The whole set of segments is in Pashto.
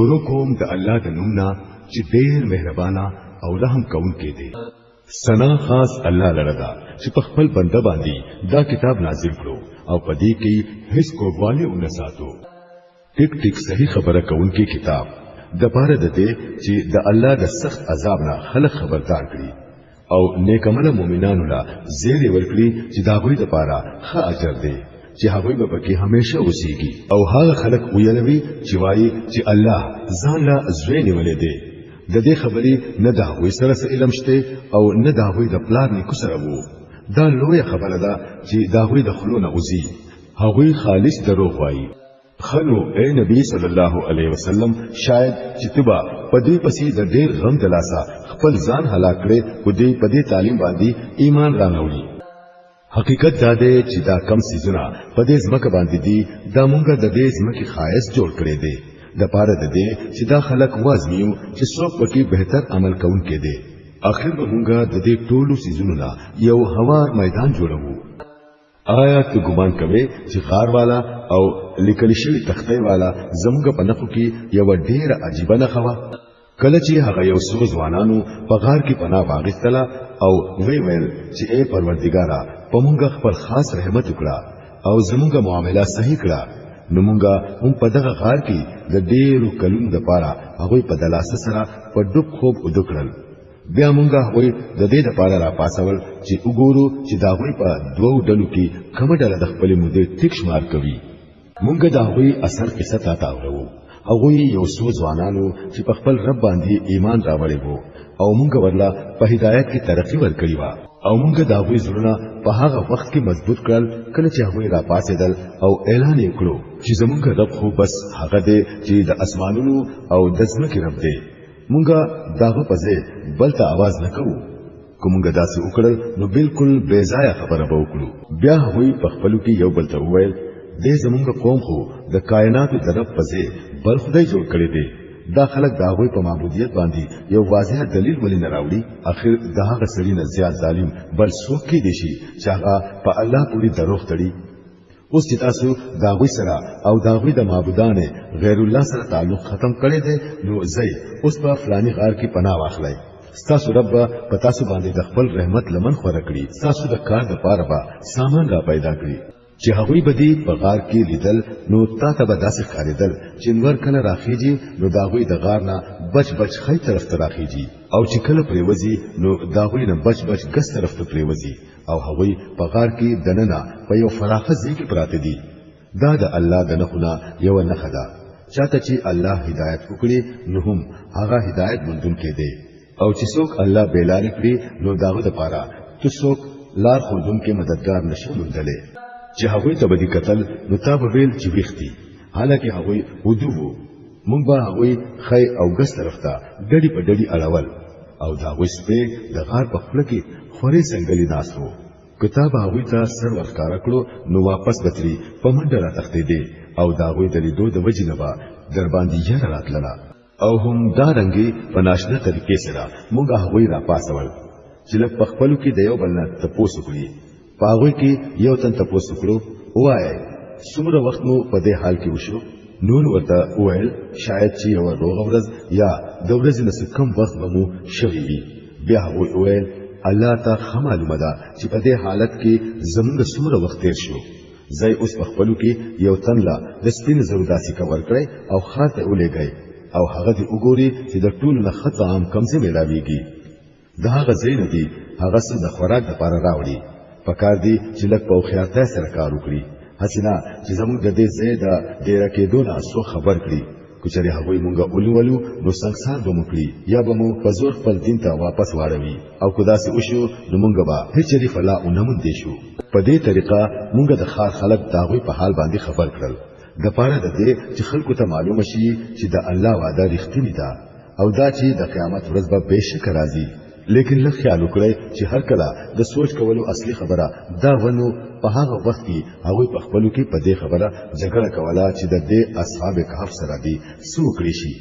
شروع کوم د الله د نومنا چې ډېر مهربانا او رحم کوونکی دی. ثنا خاص الله لردا چې په خپل بنده باندې دا کتاب نازل کړو او په دې کې هیڅ کوواله ونساتو. ټیک ټیک صحیح خبره کوونکی کتاب د پاره د دې چې د الله د سخت عذاب نه خلک خبردار کړي او نیکمل مؤمنانو لا زیر ورکړي چې دا غوي د پاره ښه اجر دی چې هغه به پکې همیشه اوسېږي او هغه خلک ویلوي چې وایي چې الله ځان لا زوی ولې دی. د دې خبرې نه دا وې سره علم شته او نه دا وې د پلان نه کوسره وو. دا لوی خبره ده چې دا وې د خلونه اوزي هغه خالص دروغ وایي. خنو اے نبی صلی الله علیه وسلم شاید چې تبا پدې پسې د ډېر غم دلاسا خپل ځان هلاک کړي او دې پدې تعلیم باندې ایمان راوړي. حقیقت دا دی چې دا کم سيزونه پدې ځمکه باندې دي دا مونږه د دې ځمکې خایس جوړ کړي دي د پاره د دې چې دا خلک وازمیو چې څوک پکې بهتر عمل کوونکي دي. اخر به مونږه د دې ټولو سيزونو یو هوار میدان جوړو. آیا ته ګمان کوي چې غار والا او لیکل شوی تختې والا زموږ په نفو کې یو ډېر عجیب نه خوا کله چې هغه یو څو ځوانانو په غار کې پناه واغستله او ویل چې اے پروردګارا په مونږ خپل خاص رحمت وکړه او زموږ معاملې صحیح کړه نو مونږه هم په دغه غار کې د ډېرو کلونو لپاره هغه په دلاسه سره په ډوب خوب ودکړل. بیا مونږه وای د دې لپاره را پاسول چې وګورو چې دا غوي په دوو ډلو کې کومه ډله د خپل مودې ټیک شمار کوي. مونږه دا غوي اثر قصه تا تاورو. هغه یو څو ځوانانو چې په خپل رب باندې ایمان راوړی وو او مونږه ورلا په هدایت کې ترقی ورکړی و او مونږه دا غوي زړه په هغه وخت کې مضبوط کړل کله چې هغه را پاسېدل او اعلان وکړو چې زمونږ رب خو بس هغه دی چې د اسمانونو او د ځمکې رب دی. مونږه داغه پځه بلته आवाज نکوو. کومګه داسې وکړل نو بالکل بے ځای خبره به وکړو. بیا هوی په خپلو کې یو بل ته وویل دې زمونږ قوم خو د کائناتو د رب پځه بل خدای جوړ کړی دی. دا خلک داغوی په معبودیت باندې یو واضح دلیل ولې نه راوړي. اخر داغه سړي نه زیات ظالم بل څوک کې دي شي چې هغه په الله پوری دروغ تړي. اوس چې تاسو داغوی سره او داغوی د معبودانه غیر الله سره تعلق ختم کړی دی نو زئی اوس په فلانی غار کې پناه واخلئ. ستاسو رب په تاسو باندې د خپل رحمت لمن خور کړی. تاسو د کار د پاره به سامان را پیدا کړی چې هغوی بدی په غار کې لیدل نو تاسو به داسې خاریدل چې نور کله راخیږي نو داغوی د غار نه بچ بچ خې طرف ته راخیږي او چې کله پریوزي نو داغوی نه بچ بچ ګس طرف ته پریوزي او هغوی په غار کې دننه په یو فراخه ځای کې پراته دي. دا د الله د نخونه یو نخه ده. چاته چې الله هدایت وکړي نو هم هغه هدایت مندون کې دی او چې څوک الله بیلار کړي نو داغه د پاره تو څوک لار خوندون کې مددگار نشي مندلې چې هغه ته بدی قتل نو تا به ویل چې ویختي حالکه هغه ودو مونږ به هغه خی او ګس طرف ته ډډي په ډډي اړول او دا وسپې د غار په خله کې خوري څنګهلی ناسو. کتاب هغه ته سر ورکار کړو نو واپس بتري په منډه را تختې دي او دا غوي د لیدو د وجې نه با در باندې یې راتلله او هم دا رنګي په ناشنه طریقې سره موږ هغه را پاسول چې له خپلو کې د یو بل نه تاسو کړی. پاغوي کې یو تن تاسو کړو وای څومره وخت مو په دې حال کې وشو. نور ورته وویل شاید چې یو روغ ورځ یا د ورځې نه کم وخت به مو شوي وي. بیا وویل الله ته معلومه ده چې په دې حالت کې زموږ څومره وخت تیر شو. زي اوس په خپلو کې یو تن لا د سپین زرو داسې کور کړی او خاطه ولېږي او هغه دې وګوري چې د ټول نه خطا عام کمزې ملاويږي. دا هغه زین دي هغه څه د خوراک لپاره راوړي. پکار دي چې لږ په خیاطه سره کار وکړي. حسنا چې زموږ د دې زیاده ډیر کېدو نه څو خبر کړي کچري هغه مونږه اولولو نو څنګه به مکړي یا به مو په زور خپل دین ته واپس واړوي او کدا سي وشو نو مونږه به هیڅ لري فلا اونمون دي شو. په دې طریقه مونږه د خار خلق داوی په حال باندې خبر کړل د پاره د دې چې خلکو ته معلومه شي چې د الله وعده رښتینی ده او دا چې د قیامت ورځ به بهشکه راځي. لیکن لږ خیال وکړئ چې هر کله د سوچ کولو اصلي خبره دا ونو په هغه وخت کې هغه په خپلو کې په دې خبره جګړه کوله چې د دې اصحاب کهف سره دي سو کړی شي.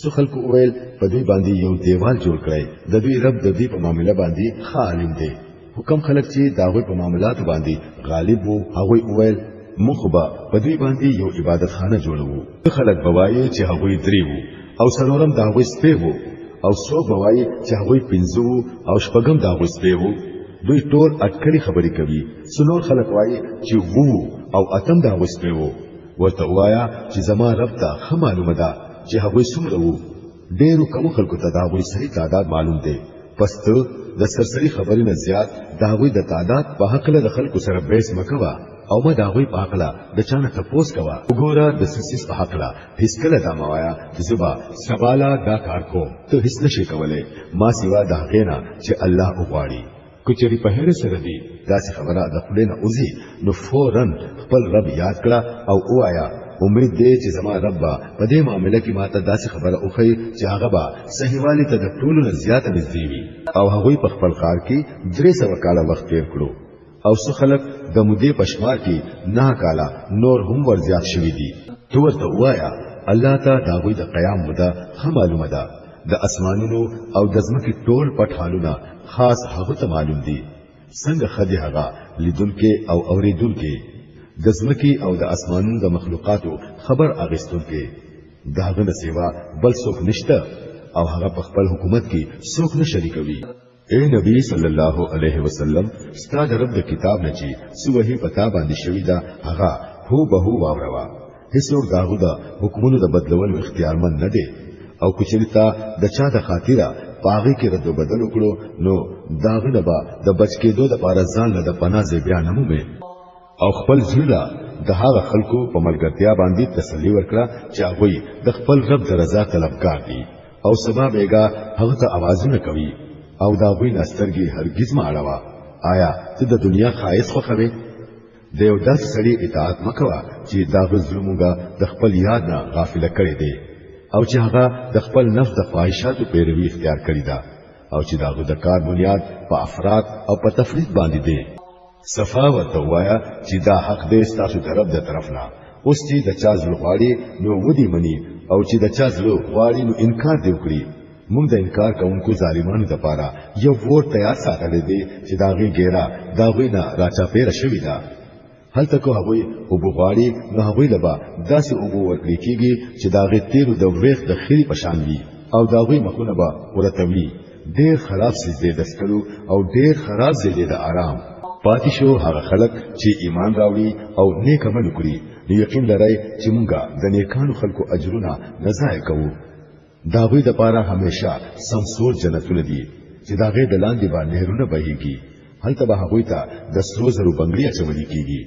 سو خلکو ویل په دوی باندې یو دیوال جوړ کړي د دوی رب د دې په معاملې باندې عالم دی. حکم خلک چې داغه په معاملات باندې غالب وو هغه ویل مخبا په دوی باندې یو عبادت خانه جوړو. خلک بوایي چې هغه دریو او سلورم دا هغوی سپی وو او څوک به وایي چې هغوی پنځه وو او شپږم دا هغوی سپی وو دوی ټول اټکلي خبرې کوي څلور خلک وایي چې وو او اتم دا هغوی سپی وو ورته وایا چې زما رب ته ښه معلومه ده چې هغوی څومره وو ډېرو کمو خلکو ته دا هغوی صحیح تعداد معلوم دی پس ته د سرسري خبرې نه زیات د هغوی د تعداد په هکله د خلکو سره بحث مه کوه او ما د هغوی په هکله د چا نه تپوس کوه وګوره د سیس په هکله هیڅکله دا مه وایه چې زه به سباله دا کار کوم ته هیڅ نشې کولی ما سوا د هغې نه چې الله وغواړي که چېرې په هر سره دی داسې خبره د خولې نه وځي نو فوراً خپل رب یاد کړه او ووایه امید دی چې زما رب به په دې معامله کې ماته داسې خبره وښیي چې هغه به صحیحوالي ته د ټولو نه زیاته نږدې وي او هغوی په خپل ښار کې 300 کاله وخت تېر کړو او څه خلک د مودې په شمار کې 9 کاله نور هم ورزیات شوي دي تو ورته ووایه الله ته د هغوی د قیام موده ښه معلومه ده د اسمانونو او د ځمکې ټول پټ حالونه خاص هغه ته معلوم دي څنګه خدي هغه لیدونکي او اوریدونکي د ځمکې او د اسمانونو د مخلوقاتو خبر اغستونکي داغه نه سیوا بل څوک نشته او هغه په خپل حکومت کې څوک نه شریکوي اے نبی صلی الله علیه وسلم ستاسو رب د کتاب نه چې سوهي پتا باندې شوی دا هغه هو به هو واوروا هیڅوک داغه د حکومتونو د بدلولو اختیارمن نه دی او کچریتا د چا د خاطره پاغي کې رد بدل وکړو نو داغه نه با د بچ کېدو د پاره ځان له پناه ځای بیان نمومه او خپل ځړه د هغه خلکو په ملګرتیا باندې تسلی ورکړه چې هغه د خپل رب د رضا طلبګار دي او سبب یې هغه ته आवाजونه کوي او دا وی نسترګي هرگز ما اړوا آیا ته د دنیا خایس خو خوي دیو داس سړي اطاعت مکوا چې دا ظلموګه د خپل یاد نه غافل کړي دي او چې هغه د خپل نفس د خواهشاتو پیروي اختیار کړی دا او چې دا د کار بنیاد په افراط او په تفرید باندې دی صفا ورته وایا چې دا حق دې ستاسو طرف د طرف نه اوس چې د چا زړه غواړي نو ودی مني او چې د چا زړه غواړي نو انکار دی وکړي موږ د انکار کوونکو ظالمانو لپاره یو ور تیار ساتل دي چې دا غي ګیرا دا غوی نه راچا پیر شوی دا هلته کو هغوی او بغواړي نو هغوی لبا داسې او ورکړي کیږي چې دا غي تیر د وریخ د خري پشان وي او دا غوی مخونه به ورتوي ډیر خراب سجده دسکلو او ډیر خراب سجده د آرام پاتې شو هغه خلک چې ایمان راوړي او نیک عمل وکړي یقین لري چې مونږه د نیکانو خلکو اجرونه نه ضایع کوو دا غوی د پاره همیشه سمسور جنتونه دي چې دا غي د لاندې باندې نهرونه بهيږي هلته به هغوی ته د سرو زرو بنگړي اچولي کیږي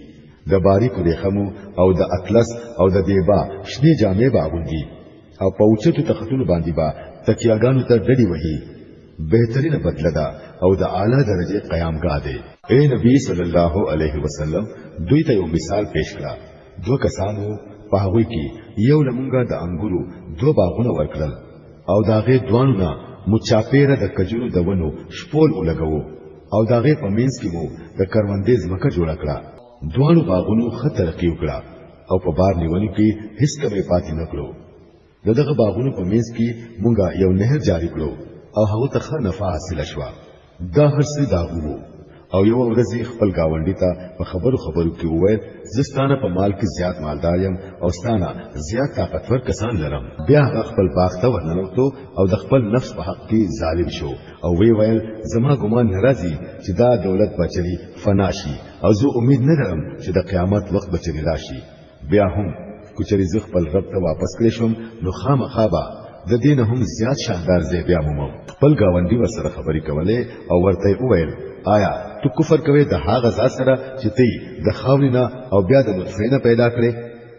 د باریکو ریخمو او د اطلس او د دیبا شنه جامې باغوندي او په اوچتو تختونو باندې با تکیاګانو ته ډډي وهي بهترینه بدله ده او د اعلی درجه قیامګاه ده اے نبی صلی الله علیه وسلم دوی ته یو مثال پیش کړه دوه کسانو په هغوی کې یو لمونګه د انګورو دوه باغونه ورکړل او داغه دوانو نه مچاپیره د کجورو د ونو شپول ولګو او داغه په مینس کې مو د کروندې ځمکه جوړ کړه دوانو باغونو خطر کیو کړه او په بار نیونی کې هیڅ کمې پاتې نه کړو دغه باغونو په مینس کې مونږه یو نهر جاری کړو او هغه ته ښه نفع حاصل شوه دا هر څه داغو او یو ورځ خپل گاونډي ته په خبرو کې وویل زستانه په مال کې زیات مالدار یم او ستانه زیات طاقتور کسان لرم بیا خپل باغ ته ورننوتو او د خپل نفس په حق کې ظالم شو او وی ویل زما ګمان ناراضي چې دا دولت بچري فنا شي او زه امید نه لرم چې د قیامت وخت بچري راشي بیا هم کچري زه خپل رب ته واپس کړی شم نو خامخابه د دین هم زیات شاندار ځای بیا مومم خپل گاونډي ورسره خبرې کولې او ورته وویل آیا تو کفر کوي د هغه ذات سره چې تی د خاورینا او بیا د نطفه نه پیدا کړي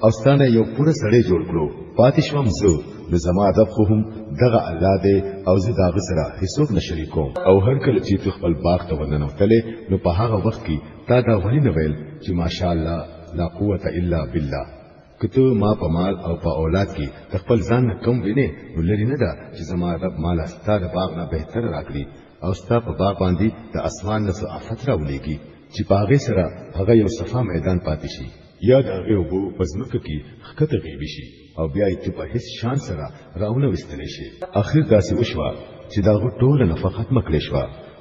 او ستانه یو پوره سړی جوړ کړو پاتې شوم زه د زما ادب خو هم دغه الله دی او زه دغه سره هیڅوک نشری کوم او هر کله چې تو خپل باغ ته ورننوتلې نو په هغه وخت کې تا دا ولې نه ویل چې ماشاءالله لا قوت الا بالله کته ما په مال او په اولاد کې خپل ځان کم ویني نو لري نه ده چې زما رب مال ستاره باغ نه بهتر راکړي او ستا په باغ باندې د اسمان نه څه آفت راولېږي چې باغې سره هغه یو صفا میدان پاتې شي یا د هغه وبو پزمکه کې خکته غیبی شي او بیا یې په هیڅ شان سره راونه وستلی شي اخر داسې وشوه چې دا ټوله نه فقط مکړې شو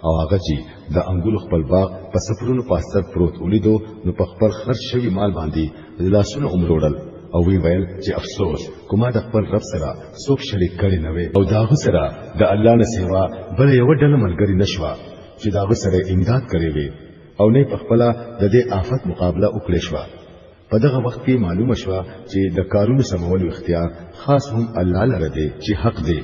او هغه چې د انګول خپل باغ په سفرونو پاستر پروت ولیدو نو په خپل خرج شوی مال باندې لاسونه عمروړل او وی ویل چې افسوس کومه د خپل رب سره څوک شریک کړي نه وي او داغه سره د الله نه سیوا بل یو ډول ملګری نشوا چې داغه سره امداد کړي وي او نه په خپل د دې آفت مقابله وکړي شو په دغه وخت کې معلومه شو چې د کارونو سمولو اختیار خاص هم الله لره دی چې حق دی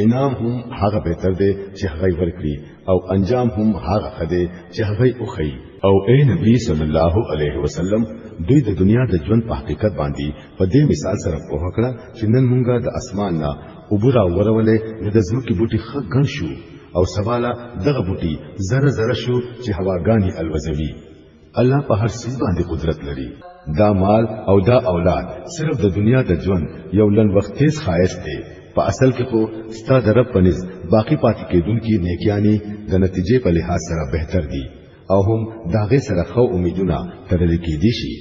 انعام هم هغه بهتر دی چې هغه ورکړي او انجام هم هغه خدای چې هغه وخی او اے نبی صلی الله علیه وسلم دوی د دنیا د ژوند په حقیقت باندې په دې مثال سره په هکړه چې نن مونږه د اسمان نه وبرا ورولې د ځمکې بوټي خګ ګڼ شو او سواله دغه بوټي زره زره شو چې هواګانی الوزوي الله په هر څه باندې قدرت لري دا مال او دا اولاد صرف د دنیا د ژوند یو لن وخت تیز خواهش دی په اصل کې خو ستاسو د رب پنځ باقی پاتې کېدونکو نیکیانی د نتیجې په لحاظ سره بهتر دي او هم داغه سره خو امیدونه ترلې کېدي شي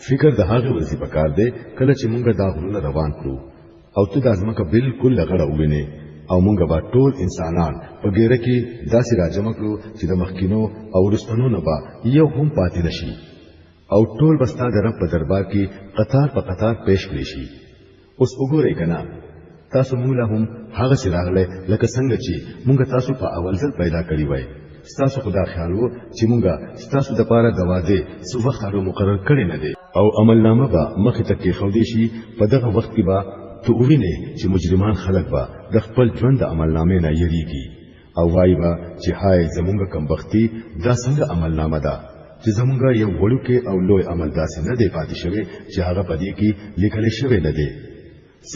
فکر د هغه ورزي پکار دی کله چې مونږ دا غرونه روان کړو او ته د ازمکه بالکل لغړه وینې او مونږ به ټول انسانان په ګیره کې داسې راجمع کړو چې د مخکینو او رستنو نه به یو هم پاتې نشي او ټول بستا د رب په دربار کې قطار په قطار پیش کړی شي اوس وګورئ کنه تاسو موږ له هم هغه سراغله لکه څنګه چې مونږ تاسو په اول ځل پیدا کړی وای ستاسو خدا خیال وو چې مونږه ستاسو د پاره د واده سو وخت مقرر کړی نه دی او عمل نامه به مخې ته کې خو دي شي په دغه وخت کې به تو ویني چې مجرمان خلک به د خپل ژوند د عمل نامې نه یریږي او وایي به چې هاي زمونږ کم بختی دا څنګه عمل نامه ده چې زمونږ یو وړو کې او لوی عمل داسې نه دی پاتې شوی چې هغه پدې کې لیکل شوی نه دی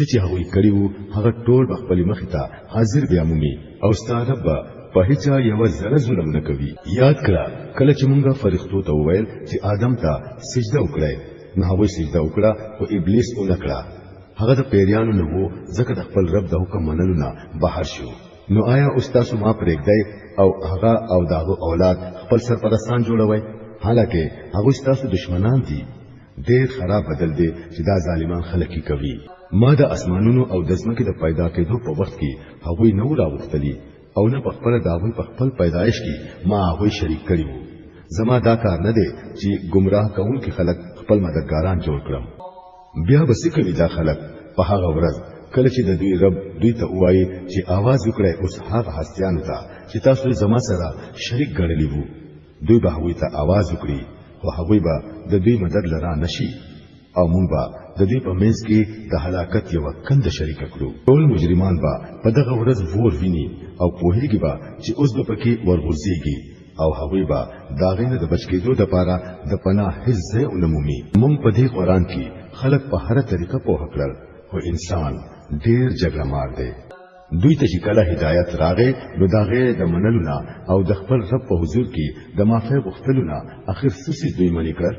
چې هغه کړیو هغه ټول خپل مخ ته حاضر بیا مومي او ستاره به په هیڅ یو ذره ظلم نه کوي یاد کړه کله چې مونږه فرښتو ته وویل چې آدم ته سجده وکړي نو هغه سجده وکړه او ابلیس اونکړه هغه د پیریانو نه وو ځکه د خپل رب د حکم منلو نه بهر شو نو آیا استاد ما پرېږدای او هغه او داغه اولاد خپل سرپرستان جوړوي حالکه هغه ستاسو دشمنان دي ډېر خراب بدل دي چې دا ظالمان خلک کوي ما د اسمانونو او د ځمکې د پیدا کېدو په وخت کې هغه نو راوختلی او نه په خپل داوی په خپل پیدایش کې ما هغه شریک کړی وو زما دا کار نه دی چې گمراه کوونکي خلک خپل مددګاران جوړ کړم بیا به څه کوي دا خلک په هغه ورځ کله چې د دوی رب دوی ته وایي چې आवाज وکړي اوس هغه هستیانو ته چې تاسو زما سره شریک ګڼلی وو دوی به هغوی ته आवाज وکړي خو هغوی به د دوی مدد لرا نشي او مونږ به د دې په منځ کې د هلاکت یو کند شریک کړو ټول مجرمان به په دغه ورځ ور ویني او په هیڅ به چې اوس به پکې ورغورځيږي او هغوی به داغه نه د بچکیدو د پاره د پناه هیڅ ځای ولمومي مونږ په دې قران کې خلق په هر طریقه په هکړل او انسان ډیر جګړه مار دی دوی ته چې کله هدایت راغې نو داغه د منلو نه او د خپل رب په حضور کې د معافی غوښتلو نه اخر څه دوی منی کړ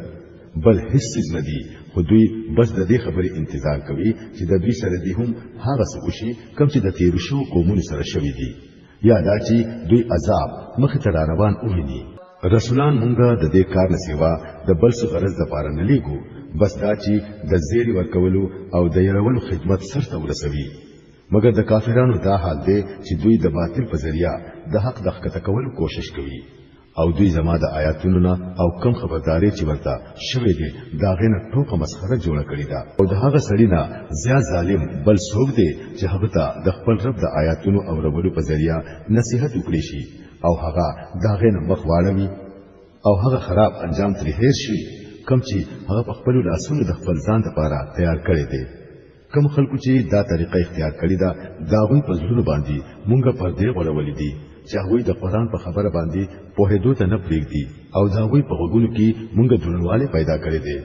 بل هیڅ نه دی خو دوی بس د دې خبرې انتظار کوي چې د دوی سره دی هم هغه څه وشي کوم چې د تیر شو قومونو سره شوی دی یا دا چې دوی عذاب مخ ته روان ویني رسولان مونږه د دې کار نه سیوا د بل څه غرض د پاره نه لیکو بس دا چې د زیری ورکولو او د يرولو خدمت سرته ورسوي مګر د کافرانو دا حال دی چې دوی د باطل په ذریعہ د حق د ښکته کولو کوشش کوي او دوی زما د آیاتونو نه او کم خبرداري چې ورته شوی دی دا غنه ټوکه مسخره جوړه کړی دا او د هغه سړی نه زیات ظالم بل څوک دی چې هغه ته د خپل رب د آیاتونو او ربولو په ذریعہ نصيحت وکړي شي او هغه دا غنه مخ واړوي او هغه خراب انجام ترې هیر شي کم چې هغه په خپل لاسونو د خپل ځان لپاره تیار کړی دی کوم خلکو چې دا طریقه اختیار کړی دا داغوی په زړه باندې مونږه پر دې غوړولې دي چې هغه د قرآن په خبره باندې په هدو ته نه پریږدي او داغوی په غوګونو کې مونږه دړنواله پیدا کړی دی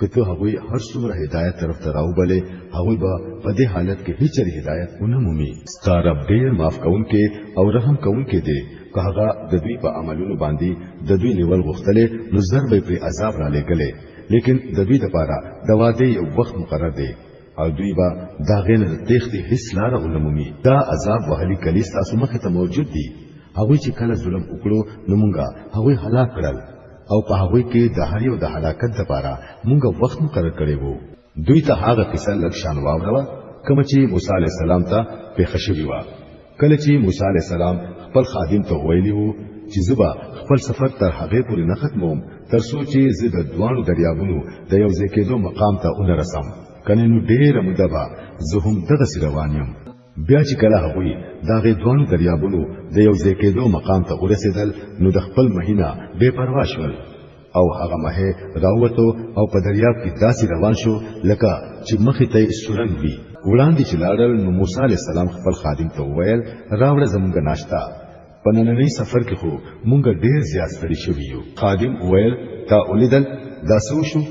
کته هغه هر څومره هدایت طرف ته راوبلې هغه به په دې حالت کې هیڅ هدایت ونه مومي ستاره ډیر معاف کونکي او رحم کونکي دی که هغه د دوی په عملونو باندې د دوی نیول غوښتلې نو ضرب پر عذاب را لګلې لیکن د دوی لپاره د واده یو وخت مقرر دی او دوی با داغه نه تختی هیڅ لار ولمومي دا عذاب وهلي کلیس تاسو مخه ته موجود دي هغه چې کله ظلم وکړو نو مونږه هغه هلاک کړل او په هغه کې د هر یو د هلاکت لپاره مونږه وخت مقرر کړی وو دوی ته هغه قصه لکشان واوروا کوم چې موسی عليه السلام ته په خشوي وا کله چې موسی عليه السلام خپل خادم ته ویلی وو چې زبا خپل سفر تر هغه پورې نه ختموم ترڅو چې زه د دوانو دریابونو د یو ځای کېدو مقام ته ونرسم کنه نو ډېره موده به زه هم دغسې روان یم. بیا چې کله هغوی د هغې دوانو دریابونو د یو ځای کېدو مقام ته ورسېدل نو د خپل مهینه بې پروا شول او هغه مهې راووتو او په دریاب کې داسې روان شو لکه چې مخې ته یې سورنګ وي. وړاندې چې لاړل نو موسی علیه السلام خپل خادم ته وویل راوړه زموږ ناشته، په نننۍ سفر کې خو مونږ ډېر زیات ستړي شوي یو. خادم وویل تا ولیدل دا څه وشو؟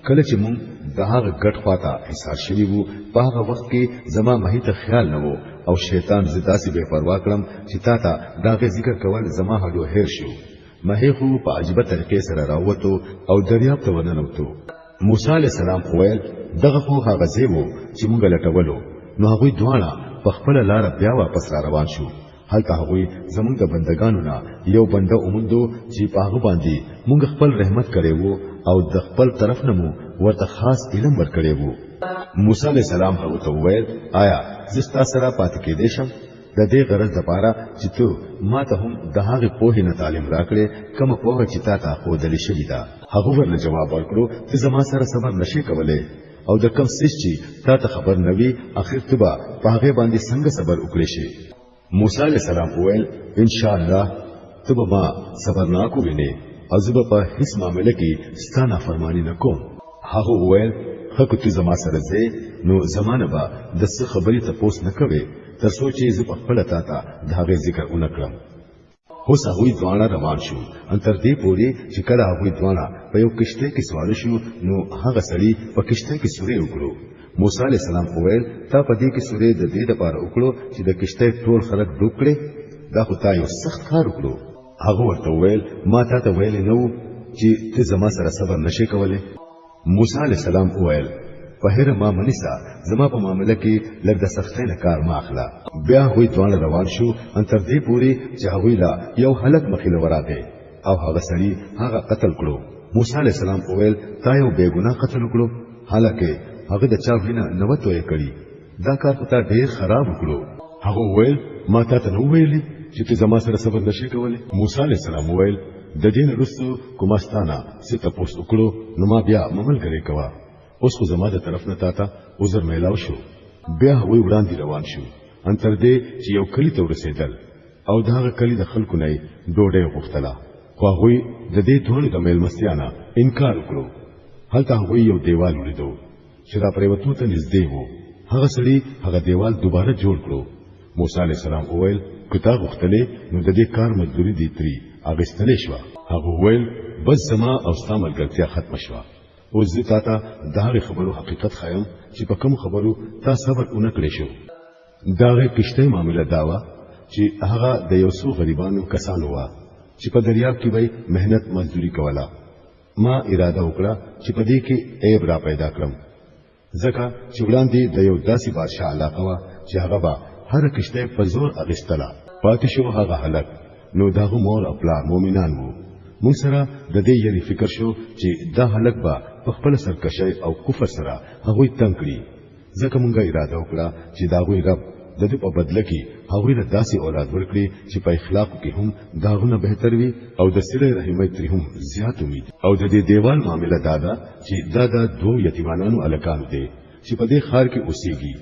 کله چې مونږ د هغه ګډ خواته حصار شوي وو په هغه وخت کې زما مهي ته خیال نه و او شیطان زه داسې بې پروا کړم چې تا ته د هغې ذکر کول زما هډو هیر شو. مهي خو په عجیبه طریقې سره راووتو او دریاب ته ورننوتو. موسی علیه السلام وویل دغه خو هغه ځای و چې مونږ لټولو. نو هغوی دواړه په خپله لاره بیا واپس را روان شو. هلته هغوی زمونږ د بندگانو نه یو بنده وموندو چې په هغه باندې مونږ خپل رحمت کړی وو او د خپل طرف نه مو ورته خاص علم ورکړی وو. موسی علیه السلام هغه ته وویل آیا زه ستا سره پاتې کېدی شم؟ د دې غرض دپاره چې ته ما ته هم د هغې پوهې نه تعلیم راکړې کومه پوهه چې تا ته ښودلې شوې ده. هغه ورله جواب ورکړو ته زما سره صبر نشې کولی او د کوم څیز چې تا ته خبر نه وي اخر ته به په هغې باندې څنګه صبر وکړې شي. موسی علیه السلام وویل انشاءالله ته به ما صبرناک ووینې او زه به په هیڅ معامله کې ستا نافرماني نه کوم. هغه وویل ښه که ته زما سره ځې نو زما نه به د څه خبرې تپوس نه کوې تر څو چې زه پخپله تا ته د هغې ذکر ونه کړم. اوس هغوی دواړه روان شو ان تر دې پورې چې کله هغوی دواړه په یو کشتۍ کې سواره شو نو هغه سړي په کشتۍ کې سورې وکړو. موسی علیه السلام وویل تا په دې کې سورې د دې دپاره وکړو چې د کشتۍ ټول خلک ډوب کړې؟ دا خو تا یو سخت کار وکړو. هغه ورته وویل ما تا ته ویلی نه و چې ته زما سره صبر نشې کولی؟ موسی علیه السلام وویل په هیره ما منیسه زما په معامله کې لږ د سختۍ نه کار مه اخله. بیا هغوی دواړه روان شو ان تر دې پورې چې هغوی له یو هلک مخې له ورغی او هغه سړي هغه قتل کړو. موسی علیه السلام وویل تا یو بې ګناه قتل وکړو حالکه هغه د چا وینه نه وه تویه کړي. دا کار خو تا ډېر خراب وکړو. هغه وویل ما تا ته نه وویلې چې ته زما سره صبر نشې کولی؟ موسی علیه السلام وویل د دې نه وروسته کومه ستا نه څه تپوس وکړو نو ما بیا مملګری کوه. اوس خو زما د طرف نه تا ته عذر میلاو شو. بیا هغوی وړاندې روان شو ان تر دې چې یو کلي ته ورسېدل او د هغه کلي د خلکو نه یې ډوډۍ غوښتله خو هغوی د دې دواړو د میلمستیا نه انکار وکړو. هلته هغوی یو دیوال ولیدو چې را پرېوتو ته نږدې و. هغه سړي هغه دیوال دوباره جوړ کړو. موسی علیه السلام وویل که تا غوښتلې نو د دې کار مزدوري دې ترې اخیستلی شوه. هغه وویل بس زما او ستا ملګرتیا ختمه شوه. اوس زه تا ته د هغې خبرو حقیقت ښیم چې په کومو خبرو تا صبر ونه کړی شو. د هغې کشتۍ معامله دا وه چې هغه د یو څو غریبانو کسانو وه چې په دریاب کې به محنت مزدوري کوله. ما اراده وکړه چې په دې کې عیب را پیدا کړم ځکه چې وړاندې د یو داسې بادشاه علاقه وه چې هغه به هره کشتۍ په زور اخیستله. پاتې شو هغه هلک نو د هغه مور او پلار مؤمنان وو. موږ سره د دې یعنی فکر شو چې دا هلک به په خپل سرکشۍ او کفر سره هغوی تنګ کړي ځکه موږ اراده وکړه چې د هغوی رب د دې په بدله کې هغوی له داسې اولاد ورکړي چې په اخلاقو کې هم د هغو نه بهتر وي او د صلې رحمۍ ترې هم زیات وي. او د دې دیوال معامله دا ده چې دا د دوو یتیمانانو هلکانو دی چې په دې ښار کې اوسېږي.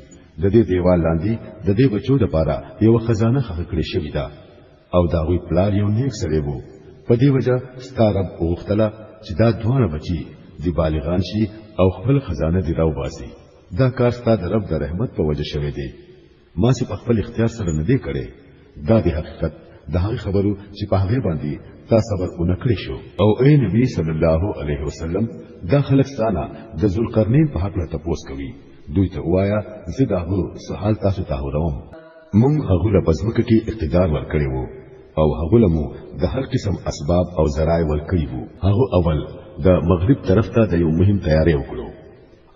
د دې دیوال لاندې د دې بچو دپاره یوه خزانه ښخه کړې شوې ده او د هغوی پلار یو نیک سړی و. په دې وجه ستا رب وغوښتله چې دا دواړه بچي دی بالغان شي او خپل خزانه دی راوباسي. دا کار ستا د رب د رحمت په وجه شوی دی. ما چې په خپل اختیار سره نه دی کړی. دا د حقیقت د هغې خبرو چې په هغې باندې تا صبر ونه کړی شو. او ای نبی صلی الله علیه وسلم دا خلک ستا نه د ذوالقرنین په هکله تپوس کوي. دوی ته ووایه زه د هغو څه حال تاسو ته اوروم. موږ هغو له په ځمکه کې اقتدار ورکړی وو او هغو له مو د هر قسم اسباب او ذرایع ورکړي وو. هغو اول د مغرب طرف ته د یو مهم تیاری وکړو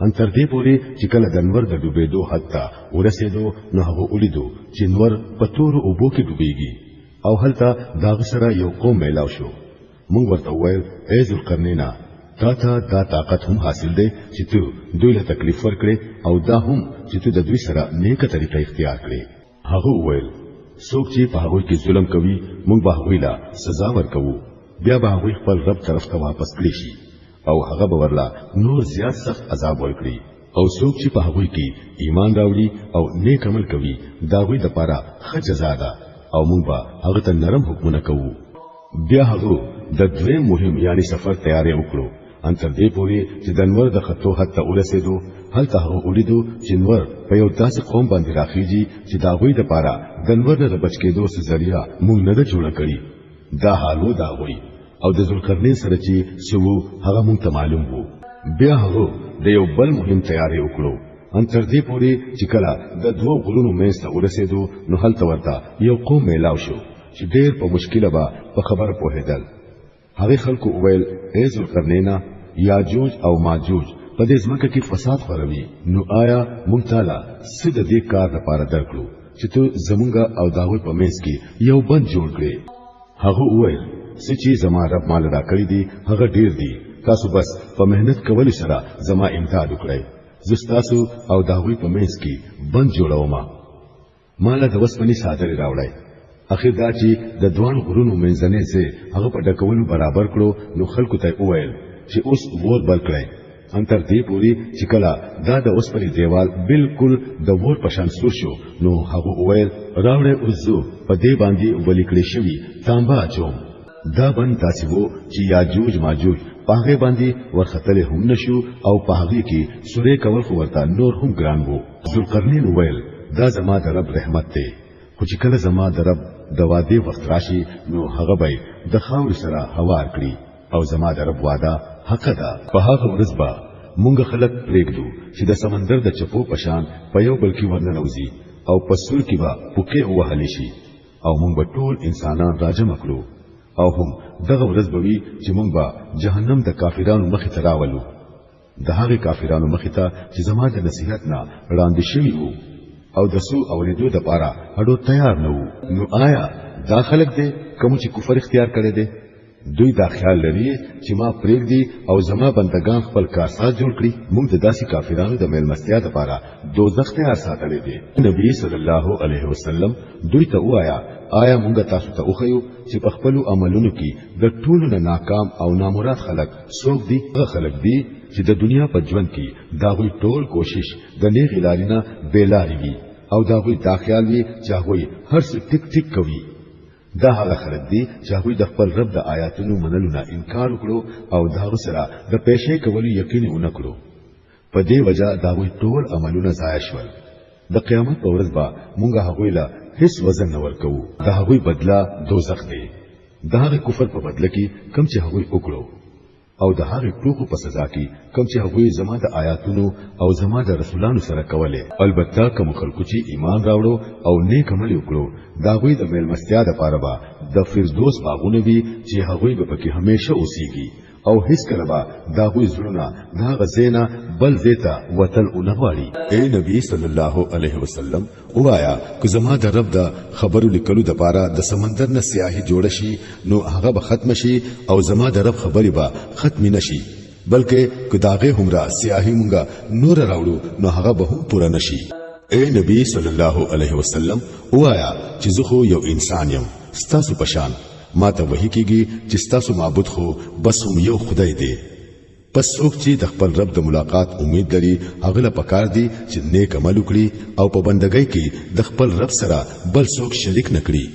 ان تر دې پورې چې کله د نور د ډوبېدو حد ته ورسېدو نو هغه ولیدو چې نور په تورو اوبو کې ډوبېږي او هلته د هغه سره یو قوم میلاو شو. موږ ورته وویل ای ذوالقرنینه تا ته دا طاقت هم حاصل دی چې ته دوی له تکلیف ورکړې او دا هم چې ته د دوی سره نیکه طریقه اختیار کړې. هغه وویل څوک چې په هغوی کې ظلم کوي موږ به هغوی له سزا ورکوو بیا به هغه خپل رب طرف ته واپس کړي شي او هغه به ورلا نور زیات سخت عذاب ورکړي او څوک چې په هغه کې ایمان راوړي او نیک عمل کوي دا وی د پاره ښه جزا ده او موږ به هغه ته نرم حکمونه کوو بیا هغه د دوی مهم یعنی سفر تیاری وکړو ان تر دې پورې چې د انور د خطو حتی ورسېدو هلته هغه ولیدو چې انور په یو داسې قوم باندې راخیږي چې دا غوي د پاره د انور د بچ کېدو ذریعہ موږ نه جوړ کړی دا حالو دا غوي او د ذوالقرنین سره چې سو هغه مونږ ته معلوم وو بیا هغه د یو بل مهم تیاری وکړو ان تر دې پورې چې کله د دوه غرونو مېز ته ورسېدو نو هلته ورته یو قوم میلاو شو چې ډېر په مشکله به په خبر پوهېدل هغه خلکو وویل ای ذوالقرنینا یاجوج او ماجوج په دې ځمکه کې فساد خپروي نو آیا مونږ تعالی سید دې کار لپاره درکړو چې ته زمونږه او داوی په مېز کې یو بند جوړ کړې هغه وویل چې زما رب مال را کړی دی هغه ډیر دی تاسو بس په مهنت کولو سره زما امداد وکړئ زستاسو او داوی په مېز کې بند جوړوم مال د وسپنی صادره راوړی اخر دا چې د دوان غرونو منځنه زه هغه په ډکولو برابر کړو نو خلکو ته وویل چې اوس ور بل کړئ ان تر دې پوری چې کله دا د وسپنی دیوال بالکل د ور په شان سور شو نو هغه وویل راوړې اوسو په دې باندې ولیکل شوی تانبا چوم دا بند تاسو وو چې یاجوج ماجوج پاغه باندې ورختل هم نشو او پاغه کې سورې کول خو ورته نور هم ګران وو ذوالقرنین وویل دا زما د رب رحمت دی خو چې کله زما د رب د واده وخت راشي نو هغه به د خاور سره هوار کړی او زما د رب وعده حق ده په هغه ورځ به مونږ خلک پرېږدو چې د سمندر د چپو پشان په یو بل کې ورننوځي او په سور کې به پوکې وهلی شي او مونږ به ټول انسانان راجم کړو او هم دغه ورځ به وي چې مونږ به جهنم د کافرانو مخې ته راولو د هغه کافرانو مخې ته چې زما د نصیحت نه وړاندې شوي وو او د سو اوریدو د پاره اډو تیار نه وو نو آیا دا خلک دې کوم چې کفر اختیار کړي دي دوی دا خیال لري چې ما پرېږدي او زما بندگان خپل کارساز جوړ کړي موږ د داسې کافرانو د میلمستیا لپاره دوزخ ته ساتلې دي نبی صلی الله علیه وسلم دوی ته وایا آیا موږ تاسو ته وخیو چې په خپل عملونو کې د ټولو نه ناکام او نامراد خلک څوک دي هغه خلک دي چې د دنیا په ژوند کې دا غوي ټول کوشش د نیغ لارینه بیلاری وي او دا غوي دا خیال وي چې غوي هر څه ټیک ټیک کوي دا هغه خلک دي چې هغه د خپل رب د آیاتونو منلو نه انکار وکړو او دا سره د پېښې کولو یقین ونکړو په دې وجہ دا وی ټول عملونه ضایع شول د قیامت په ورځ به مونږ هغه لا هیڅ وزن نه ورکو دا هغه بدلا دوزخ دی دا هغه کفر په بدله کې کم چې هغه وکړو او د هغه ټوکو په سزا کې کم چې هغه زما د آیاتونو او زما د رسولانو سره کوله البته کوم خلکو چې ایمان راوړو او نیک عمل وکړو دا غوي د میلمستیا د پاره به د فردوس باغونه وي چې هغه به پکې همیشه اوسيږي او هیڅ کله به دا غوي زړونه دا غزینا بل زیتا وتل اونغواړي اے نبی صلی الله علیه وسلم وایا که زما د رب د خبرو لیکلو د پاره د سمندر نه سیاهي جوړ شي نو هغه به ختم شي او زما د رب خبري به ختم نشي بلکې که داغه همرا سیاهي مونږه نور راوړو نو هغه به هم پوره نشي اے نبی صلی الله علیه وسلم وایا چې زه خو یو انسان یم ستاسو پشان ما ته وحی کیږي چې ستاسو معبود خو بس هم یو خدای دی پس څوک چې د خپل رب د ملاقات امید لري هغه له پکار دی چې نیک عمل وکړي او په بندګۍ کې د خپل رب سره بل څوک شریک نکړي